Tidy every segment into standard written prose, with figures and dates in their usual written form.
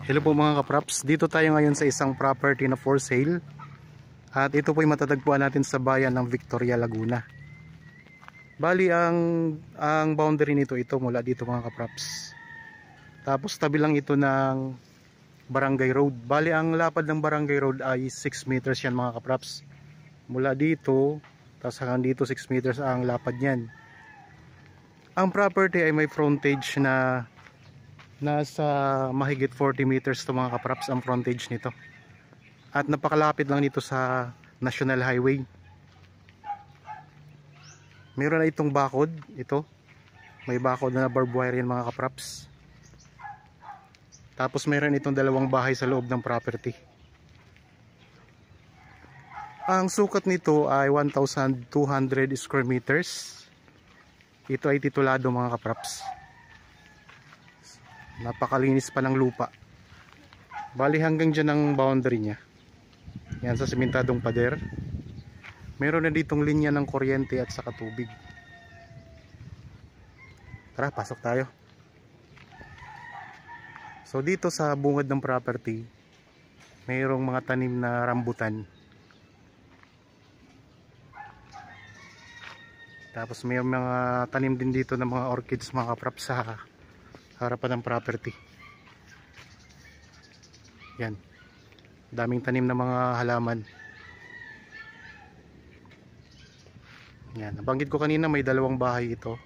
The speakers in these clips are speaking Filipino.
Hello po mga kapraps, dito tayo ngayon sa isang property na for sale. At ito po ay matatagpuan natin sa bayan ng Victoria, Laguna. Bali ang boundary nito ito mula dito mga kapraps. Tapos tabi lang ito ng Barangay Road. Bali ang lapad ng Barangay Road ay 6 meters yan mga kapraps. Mula dito, tapos hanggang dito 6 meters ang lapad niyan. Ang property ay may frontage na nasa mahigit 40 meters to mga kapraps ang frontage nito. At napakalapit lang nito sa National Highway. Meron na itong bakod, ito. May bakod na barbed wire yan mga kapraps. Tapos meron itong dalawang bahay sa loob ng property. Ang sukat nito ay 1,200 square meters. Ito ay titulado mga kapraps. Napakalinis pa ng lupa. Bali hanggang dyan ang boundary nya. Yan sa simentadong pader. Meron na ditong linya ng kuryente at saka tubig. Tara, pasok tayo. So dito sa bungad ng property, mayroong mga tanim na rambutan. Tapos may mga tanim din dito ng mga orchids mga kapraps sa harapan ng property. Yan. Daming tanim na mga halaman. Yan. Nabanggit ko kanina may dalawang bahay ito.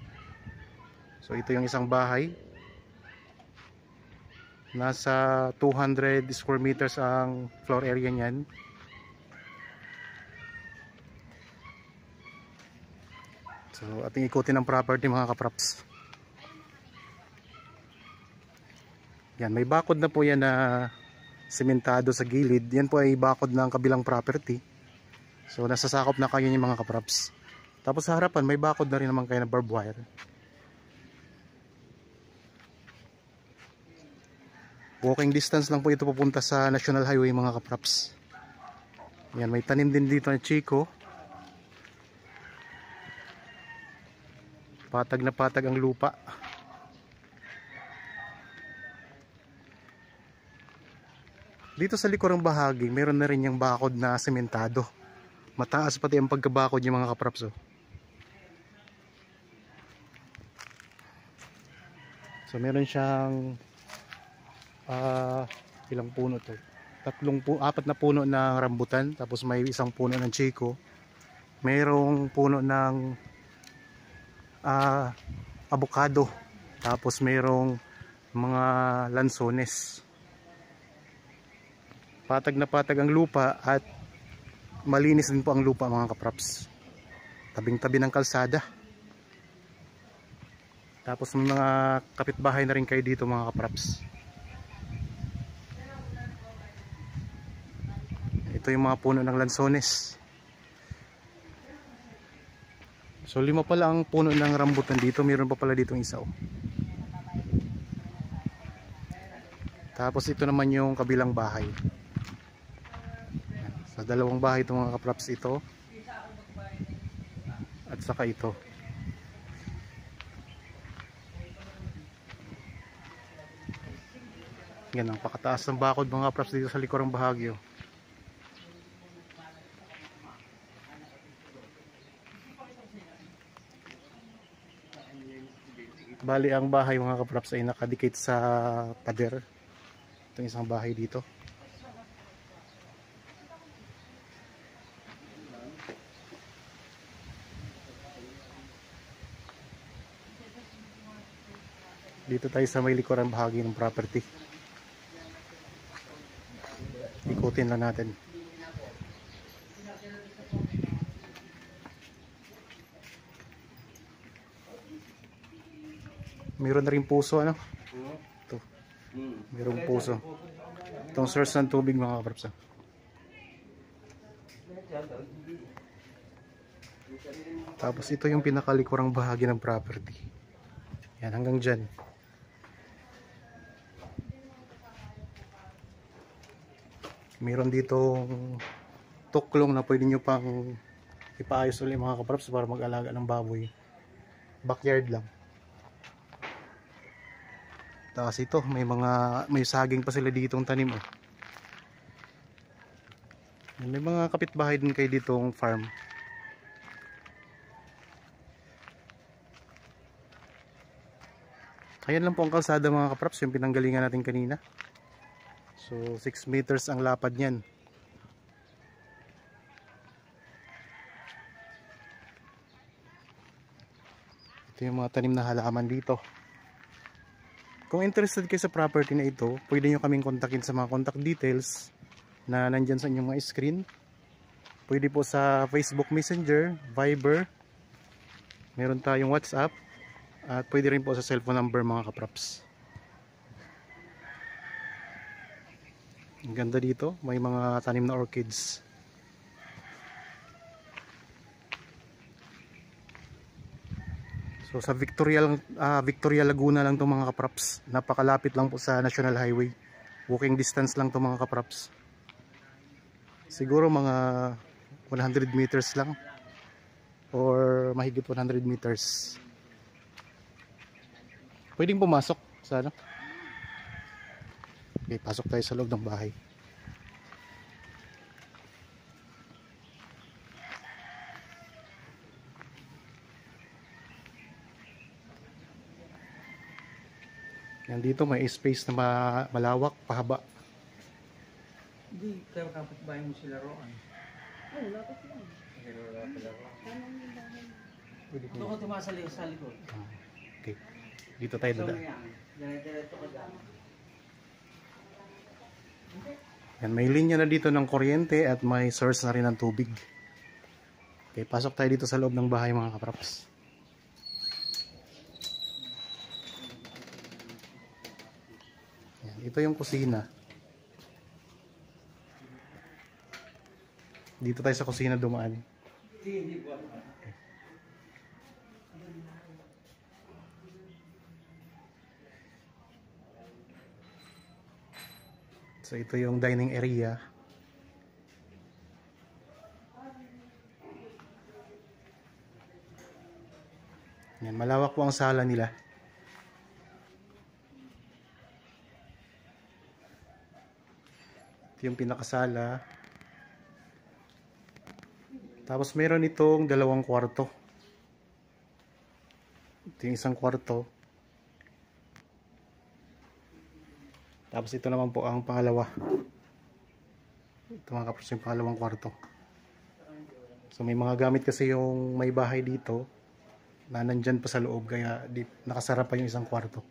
So ito yung isang bahay. Nasa 200 square meters ang floor area niyan. So ating ikutin ang property mga kapraps. Yan, may bakod na po yan na sementado sa gilid. Yan po ay bakod ng kabilang property. So nasasakop na kayo yung mga kapraps. Tapos sa harapan may bakod na rin naman kayo na barbed wire. Walking distance lang po ito papunta sa National Highway mga kapraps. Yan, may tanim din dito na chiko. Patag na patag ang lupa. Dito sa likurang bahagi, meron na rin yung bakod na sementado. Mataas pati ang pagkabakod yung mga kapraps. So meron siyang ilang puno to? Apat na puno ng rambutan, tapos may isang puno ng chiko. Mayroong puno ng avocado, tapos mayroong mga lansones. Patag na patag ang lupa at malinis din po ang lupa mga kapraps. Tabing-tabi ng kalsada. Tapos may mga kapitbahay na rin kayo dito mga kapraps. Ito yung mga puno ng lansones. So 5 pala ang puno ng rambutan dito. Meron pa pala dito isa. Tapos ito naman yung kabilang bahay. Sa dalawang bahay itong mga kapraps ito. At saka ito. Yan ang pakataas ng bakod mga kapraps dito sa likurang bahagyo. Bali ang bahay mga kapraps ay nakadikit sa pader. Itong isang bahay dito. Dito tayo sa may likurang bahagi ng property. Ikutin lang natin. Meron na rin puso ano? Ito. Merong puso. Itong source ng tubig mga kapraps. Tapos ito yung pinakalikurang bahagi ng property. Yan hanggang dyan. Meron ditong tuklong na pwede nyo pang ipaayos ulit mga kapraps para mag-alaga ng baboy. Backyard lang. Tapos ito, may saging pa sila ditong tanim oh. May mga kapitbahay din kayo ditong farm. Ayan lang po ang kalsada mga kapraps, yung pinanggalingan natin kanina. So 6 meters ang lapad niyan. Ito yung mga tanim na halaman dito. Kung interested kayo sa property na ito, pwede nyo kaming kontakin sa mga contact details na nandyan sa inyong mga screen. Pwede po sa Facebook Messenger, Viber, meron tayong WhatsApp, at pwede rin po sa cellphone number mga kapraps. Ang ganda dito, may mga tanim na orchids. So sa Victoria Laguna lang itong mga kapraps. Napakalapit lang po sa National Highway. Walking distance lang itong mga kapraps. Siguro mga 100 meters lang. Or mahigit 100 meters. Pwedeng pumasok sa ano? Okay, pasok tayo sa loob ng bahay. Yan dito may space na malawak, pahaba. Hindi, kaya kapitbahay mo sila roon. Oo, lapit lang. Doon ko tumasali sa likod. Okay. Dito tayo So, dada. diretso ka dyan. Yan, may linya na dito ng kuryente at may source na rin ng tubig. Okay, pasok tayo dito sa loob ng bahay mga kapraps. Yan, ito yung kusina. Dito tayo sa kusina dumaan. So ito yung dining area. Yan, malawak po ang sala nila. Ito yung pinakasala. Tapos meron itong 2 kwarto. Ito yung isang kwarto. Tapos ito naman po ang pangalawa. Ito mga kapros yung pangalawang kwarto. So may mga gamit kasi yung may bahay dito na nandyan pa sa loob, kaya nakasara pa yung isang kwarto.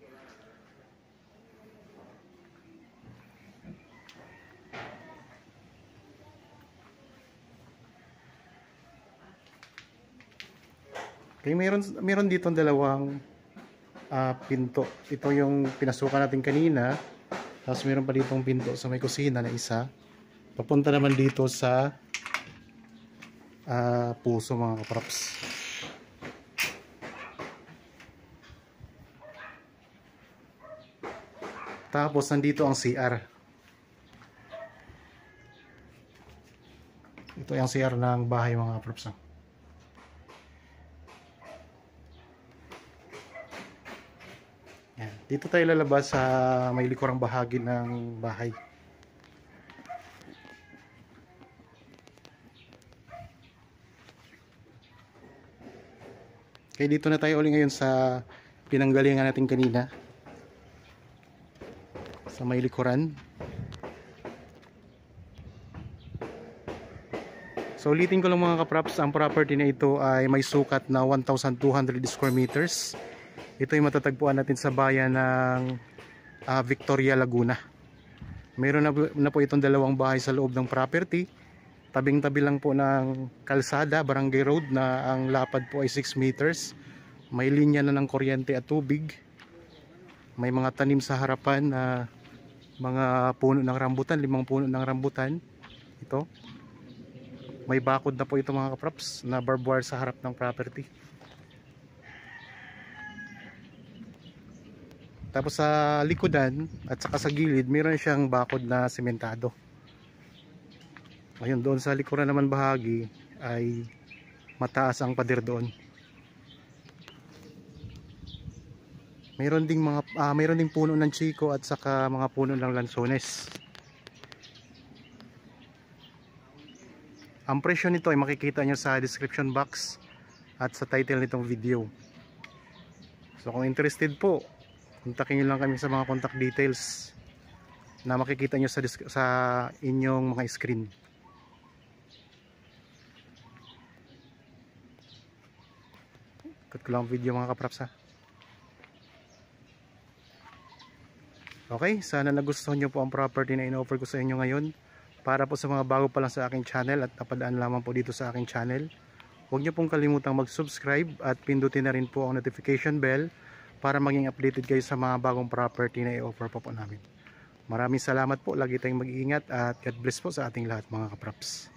Okay, meron dito 2 pinto. Ito yung pinasukan natin kanina. Tapos meron pa ditong pinto sa may kusina na isa. Papunta naman dito sa puso mga kapraps. Tapos nandito ang CR. Ito yung CR ng bahay mga kapraps. Yan. Dito tayo lalabas sa may likurang bahagi ng bahay. Okay, dito na tayo uli ngayon sa pinanggalingan natin kanina. Sa may likuran. So ulitin ko lang mga kapraps, ang property na ito ay may sukat na 1,200 square meters. Ito ay matatagpuan natin sa bayan ng Victoria Laguna. Meron na po itong 2 bahay sa loob ng property. Tabing-tabi lang po ng kalsada, barangay road, na ang lapad po ay 6 meters. May linya na ng kuryente at tubig. May mga tanim sa harapan na mga puno ng rambutan, 5 puno ng rambutan. Ito. May bakod na po ito mga kapraps na barbed wire sa harap ng property. Tapos sa likodan at saka sa gilid, meron siyang bakod na sementado. Ayun, doon sa likuran naman bahagi ay mataas ang pader doon. Mayroon ding puno ng chiko at saka mga puno ng lansones. Ang presyo nito ay makikita nyo sa description box at sa title nitong video. So kung interested po, kontakin nyo lang kami sa mga contact details na makikita nyo sa inyong mga screen. Cut ko lang video mga kapraps ha. Okay, sana nagustuhan nyo po ang property na in-offer ko sa inyo ngayon. Para po sa mga bago pa lang sa aking channel at napadaan lamang po dito sa aking channel, huwag nyo pong kalimutang mag-subscribe at pindutin na rin po ang notification bell para maging updated kayo sa mga bagong property na i-offer po namin. Maraming salamat po, lagi tayong mag-iingat at God bless po sa ating lahat mga kapraps.